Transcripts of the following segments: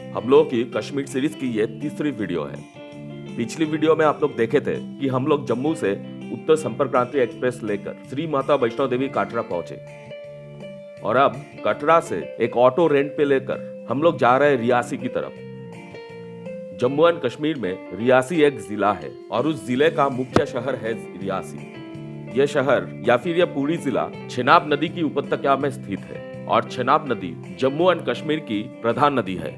हम लोगों की कश्मीर सीरीज की ये तीसरी वीडियो है। पिछली वीडियो में आप लोग देखे थे कि हम लोग जम्मू से उत्तर संपर्क क्रांति एक्सप्रेस लेकर श्री माता वैष्णो देवी कटरा पहुंचे और अब कटरा से एक ऑटो रेंट पे लेकर हम लोग जा रहे हैं रियासी की तरफ। जम्मू एंड कश्मीर में रियासी एक जिला है और उस जिले का मुख्य शहर है रियासी। यह शहर या फिर यह पूरी जिला चेनाब नदी की उपत्यका में स्थित है और चेनाब नदी जम्मू एंड कश्मीर की प्रधान नदी है।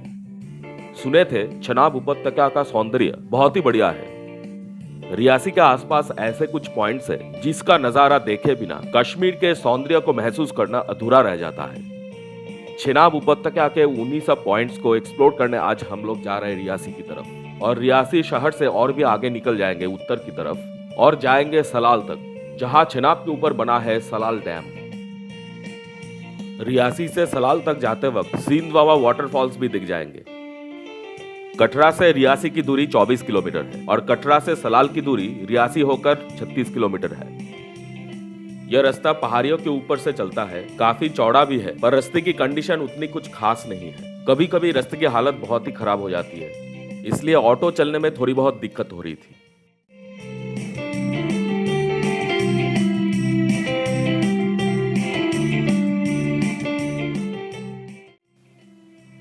सुने थे चेनाब उपत्यका का सौंदर्य बहुत ही बढ़िया है। रियासी के आसपास ऐसे कुछ पॉइंट्स है जिसका नजारा देखे बिना कश्मीर के सौंदर्य को महसूस करना अधूरा रह जाता है। चेनाब उपत्यका के उन्हीं सब पॉइंट्स को एक्सप्लोर करने आज हम लोग जा रहे हैं रियासी की तरफ और रियासी शहर से और भी आगे निकल जाएंगे उत्तर की तरफ और जाएंगे सलाल तक, जहां चेनाब के ऊपर बना है सलाल डैम। रियासी से सलाल तक जाते वक्त सींध वावा वाटरफॉल्स भी दिख जाएंगे। कटरा से रियासी की दूरी 24 किलोमीटर है और कटरा से सलाल की दूरी रियासी होकर 36 किलोमीटर है। यह रास्ता पहाड़ियों के ऊपर से चलता है, काफी चौड़ा भी है, पर रास्ते की कंडीशन उतनी कुछ खास नहीं है। कभी कभी रास्ते की हालत बहुत ही खराब हो जाती है, इसलिए ऑटो चलने में थोड़ी बहुत दिक्कत हो रही थी।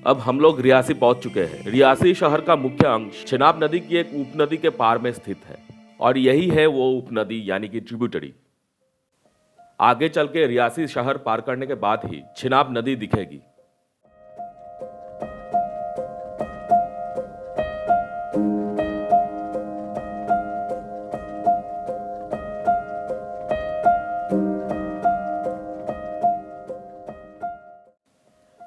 अब हम लोग रियासी पहुंच चुके हैं। रियासी शहर का मुख्य अंश चेनाब नदी की एक उपनदी के पार में स्थित है और यही है वो उपनदी यानी कि ट्रिब्यूटरी। आगे चल के रियासी शहर पार करने के बाद ही चेनाब नदी दिखेगी।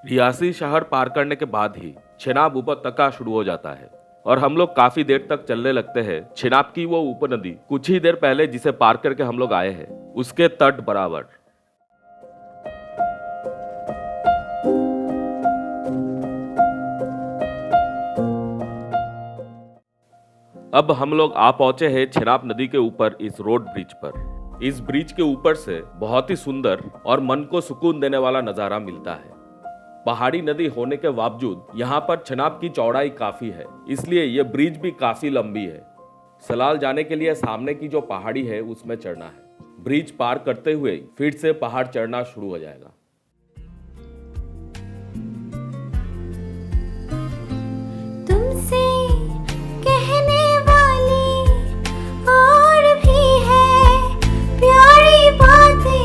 रियासी शहर पार करने के बाद ही चेनाब उपत्यका शुरू हो जाता है और हम लोग काफी देर तक चलने लगते हैं। चेनाब की वो उपनदी कुछ ही देर पहले जिसे पार करके हम लोग आए हैं उसके तट बराबर। अब हम लोग आ पहुंचे हैं चेनाब नदी के ऊपर इस रोड ब्रिज पर। इस ब्रिज के ऊपर से बहुत ही सुंदर और मन को सुकून देने वाला नजारा मिलता है। पहाड़ी नदी होने के बावजूद यहाँ पर चेनाब की चौड़ाई काफी है, इसलिए यह ब्रिज भी काफी लंबी है। सलाल जाने के लिए सामने की जो पहाड़ी है उसमें चढ़ना है। ब्रिज पार करते हुए फिर से पहाड़ चढ़ना शुरू हो जाएगा। तुमसे कहने वाली और भी है प्यारी बातें,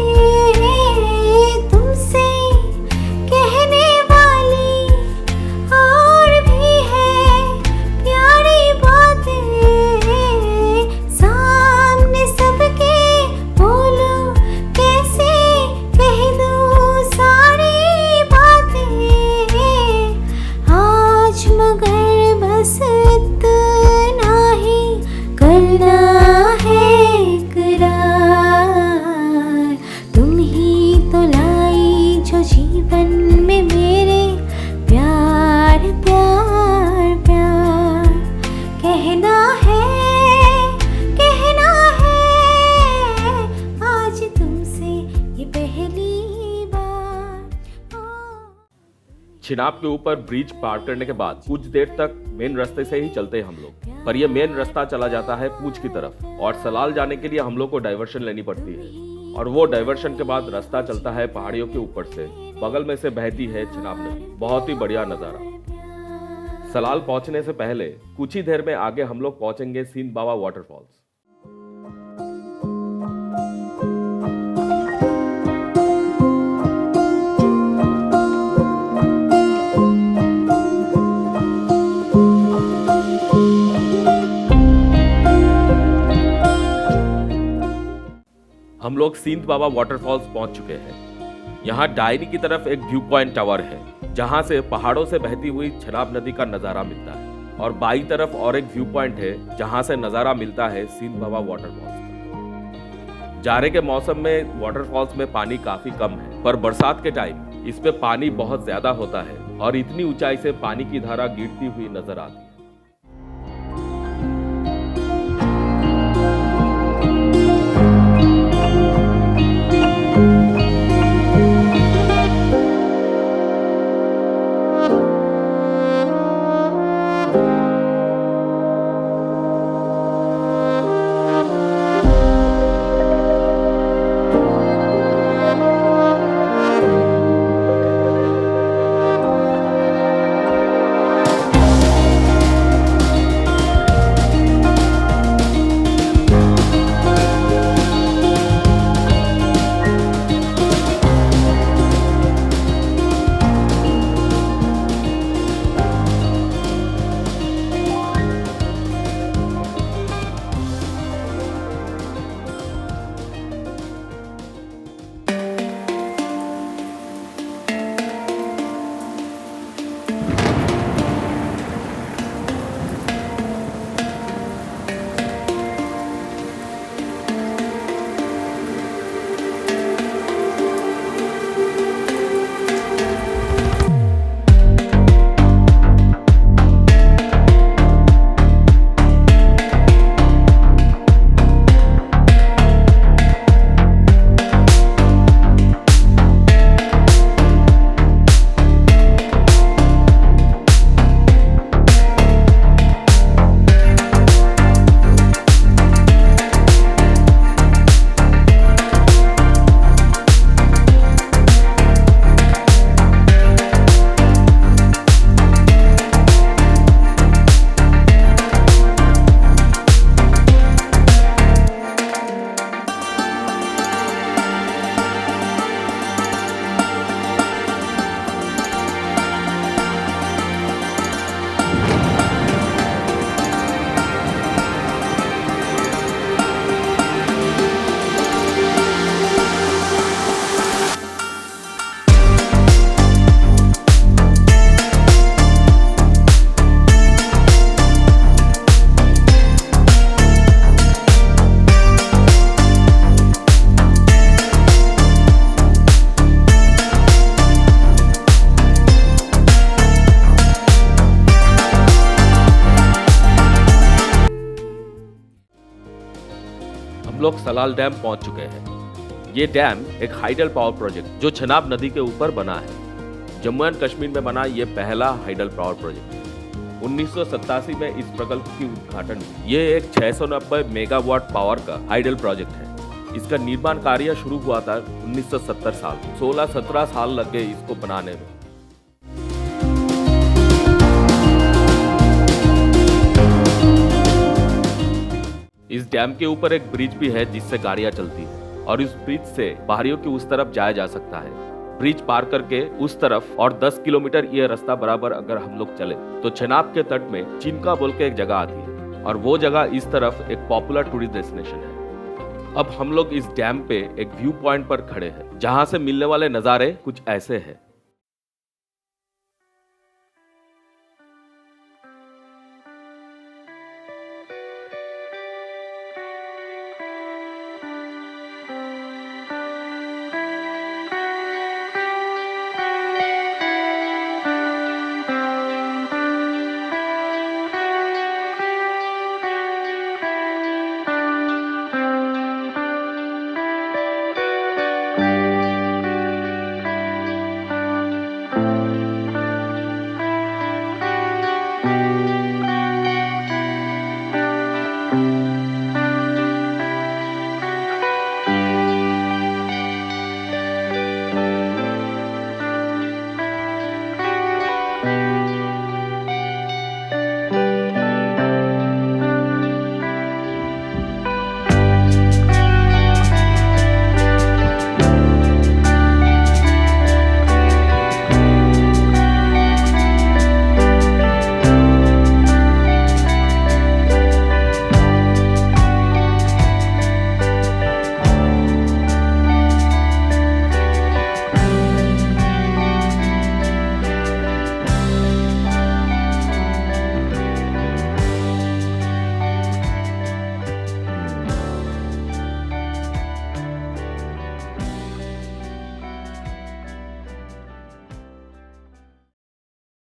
तुमसे कहने वाली और भी है प्यारी बातें, सामने सबके बोलो कैसे कह दूं सारी बातें, आज मगर बस इतना ही करना है इकरार, तुम ही तो लाई जो जीवन में मेरे प्यार प्यार प्यार, कहना है आज तुमसे ये पहली बार। चेनाब के ऊपर ब्रिज पार करने के बाद कुछ देर तक मेन रास्ते से ही चलते हैं हम लोग, पर यह मेन रास्ता चला जाता है पूंछ की तरफ और सलाल जाने के लिए हम लोग को डाइवर्शन लेनी पड़ती है और वो डाइवर्शन के बाद रास्ता चलता है पहाड़ियों के ऊपर से। बगल में से बहती है चेनाब नदी, बहुत ही बढ़िया नजारा। सलाल पहुंचने से पहले कुछ ही देर में आगे हम लोग पहुंचेंगे सींध बावा वाटरफॉल्स। हम लोग सींध बाबा वाटरफॉल्स पहुंच चुके हैं। यहाँ डायनी की तरफ एक व्यू पॉइंट टावर है जहां से पहाड़ों से बहती हुई चेनाब नदी का नजारा मिलता है और बाई तरफ और एक व्यू पॉइंट है जहां से नजारा मिलता है सींध बाबा वाटरफॉल्स का। जाड़े के मौसम में वाटरफॉल्स में पानी काफी कम है, पर बरसात के टाइम इसमें पानी बहुत ज्यादा होता है और इतनी ऊंचाई से पानी की धारा गिरती हुई नजर आती है। आप लोग सलाल डैम पहुंच चुके हैं। ये डैम एक हाइडल पावर प्रोजेक्ट जो चनाब नदी के ऊपर बना है। जम्मू एंड कश्मीर में बना ये पहला हाइडल पावर प्रोजेक्ट 1987 में इस प्रकल्प की उद्घाटन हुई। ये एक 690 मेगावाट पावर का हाइडल प्रोजेक्ट है। इसका निर्माण कार्य शुरू हुआ था 1970 साल। 16-17 साल लग गए इसको बनाने में। इस डैम के ऊपर एक ब्रिज भी है जिससे गाड़ियां चलती है और इस ब्रिज से पहाड़ियों की उस तरफ जाया जा सकता है। ब्रिज पार करके उस तरफ और 10 किलोमीटर ये रास्ता बराबर अगर हम लोग चले तो चनाब के तट में चिनका बोल के एक जगह आती है और वो जगह इस तरफ एक पॉपुलर टूरिस्ट डेस्टिनेशन है। अब हम लोग इस डैम पे एक व्यू पॉइंट पर खड़े हैं जहां से मिलने वाले नज़ारे कुछ ऐसे हैं।